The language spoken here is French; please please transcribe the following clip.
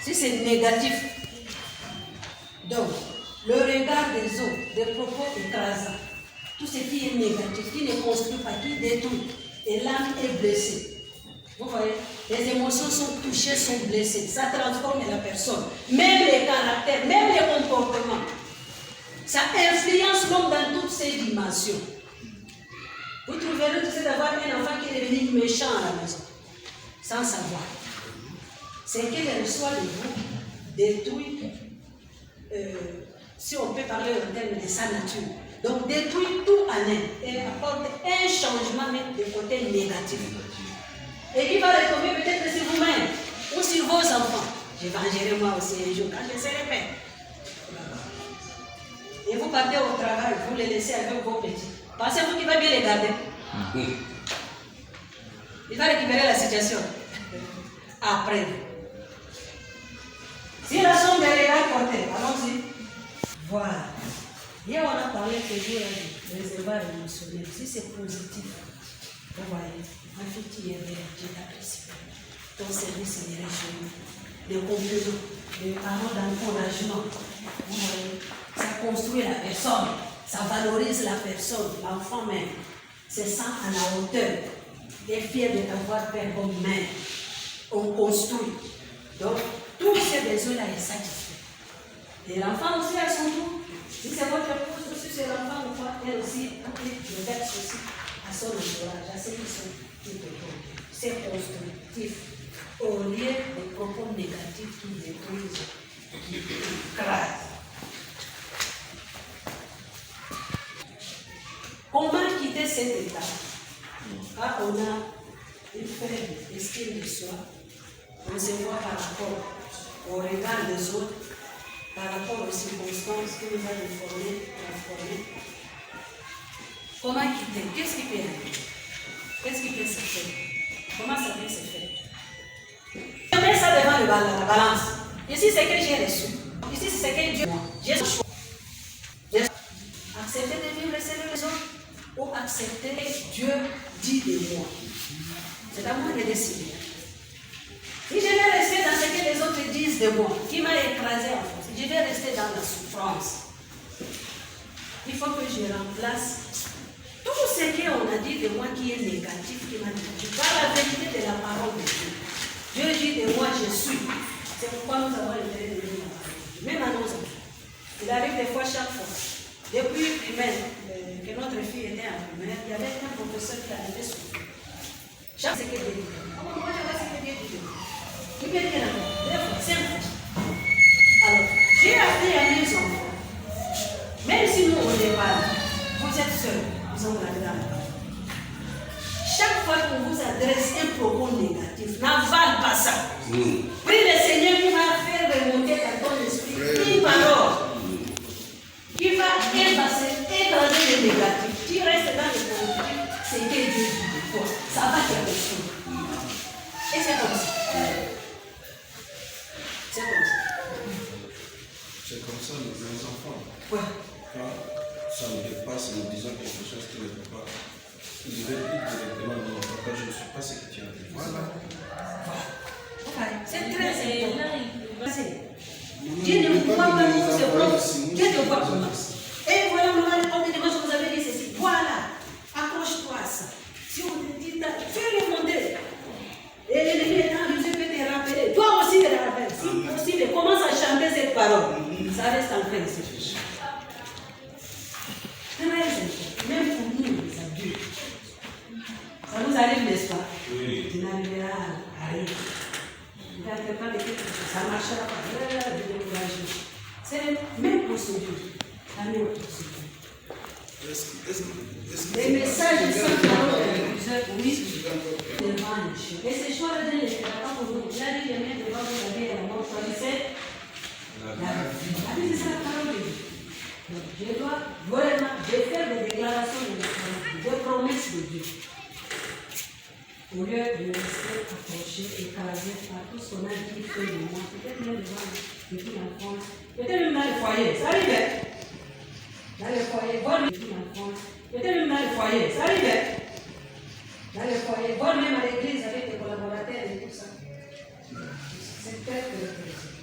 Si c'est négatif, donc le regard des autres, des propos écrasants, tout ce qui est négatif, qui ne construit pas, qui détruit, et l'âme est blessée. Vous voyez, les émotions sont touchées, sont blessées, ça transforme la personne. Même les caractères, même les comportements. Ça influence l'homme dans toutes ses dimensions. Vous trouverez tout d'avoir un enfant qui est devenu méchant à la maison, sans savoir. C'est qu'il reçoit de vous, détruit, si on peut parler en termes de sa nature. Donc détruit tout en elle et apporte un changement même de côté négatif. Et qui va retomber peut-être sur vous-même ou sur vos enfants. Je vengerai moi aussi un jour quand je serai père. Et vous partez au travail, vous les laissez avec vos petits. Pensez-vous qu'il va bien les garder? Il va récupérer la situation. Après. Si la somme des regards portés, allons-y. Voilà. Hier, on a parlé toujours du réservoir émotionnel. Si c'est positif, vous voyez, en fait, il y avait Dieu t'apprécie. Ton service est réjoui. Les compliments, les paroles d'encouragement. Vous voyez, ça construit la personne, ça valorise la personne, l'enfant même. Se sent à la hauteur. Et fier de t'avoir père comme mère. On construit. Donc, tous ces besoins-là est satisfait. Et l'enfant aussi à son tour. Si c'est votre épouse, si c'est l'enfant ou quoi, elle aussi, le verse aussi à son entourage, à ceux qui sont tout autour. C'est constructif. Au lieu des propos négatifs qui détruisent, qui écrasent. Comment quitter cet état? Quand on a une faible estime de soi, on se voit par rapport au regard des autres, par rapport aux circonstances que nous allons transformer. Comment quitter? Qu'est-ce qui peut arriver? Qu'est-ce qui peut se faire? Comment ça peut se faire? Je mets ça devant la balance. Ici, c'est que j'ai reçu. Ici, c'est que Dieu. J'ai choisi. Accepter de vivre les autres ou accepter Dieu dit de moi. C'est à moi de décider. Si je vais rester dans ce que les autres disent de moi, qui m'a écrasé en France, je vais rester dans la souffrance. Il faut que je remplace tout ce qu'on a dit de moi qui est négatif, qui m'a dit par la vérité de la parole de Dieu. Dieu dit de moi, je suis. C'est pourquoi nous avons été de lui. Même à nos enfants. Il arrive des fois, chaque fois. Depuis primaire, que notre fille était en primaire, il y avait un professeur qui arrivait souvent. Chaque ce que Dieu dit. Moi, je vois ce que Dieu dit. Il peut dire là-bas. C'est un fait. Alors, j'ai appris à mes enfants, même si nous, on n'est pas là, vous êtes seuls, vous en regardez dans la parole. Chaque fois qu'on vous adresse un propos négatif, n'avale pas ça. Prie le Seigneur qui va faire remonter dans ton esprit une parole qui va écraser le négatif. Tu restes dans le positif, c'est que Dieu dit de toi. Ça va te rester. Et c'est comme ça. C'est comme ça. C'est comme ça les enfants. Ouais. Quand ça me dépasse, nous disons quelque chose qui ne peut pas. Je vais dire directement, non, papa, je ne suis pas ce que tu as dit. Voilà. C'est très important. Dieu ne voit pas nous, c'est propre. Dieu te voit comment. Et voilà, maman, on te demande, vous avez dit ceci. Voilà, accroche-toi à ça. Si on te dit, fais remonter. Et l'ennemi est en Dieu peut te rappeler. Toi aussi, te rappelles. Si possible, commence à chanter cette parole. Ça reste en train de se faire. Très important. Même pour nous, les adultes. Ça vous arrive, n'est-ce pas? Oui. Tu n'arriveras à rien. Tu ne fais pas de quelque chose. Ça ne marchera pas. De décourager. C'est même pour ce Dieu. La même procédure. Les messages sont paroles de plusieurs, oui, devant les choses. Et ces choix de les faire pour vous. Il a dit de mettre devant vous la vie et la mort. Choisissez la vie. La vie, c'est la parole de Dieu. Donc, je dois vraiment faire des déclarations de l'Esprit, des promesses de Dieu. Au lieu de rester accroché, écrasé par tout ce qu'on a dit fait de moi, peut-être même devant depuis l'enfance, peut-être même dans le foyer, ça arrive. Dans le foyer, voire même depuis l'enfance, peut-être même dans le foyer, ça arrive. Dans le foyer, voire même à l'église avec les collaborateurs et tout ça. C'est très très très.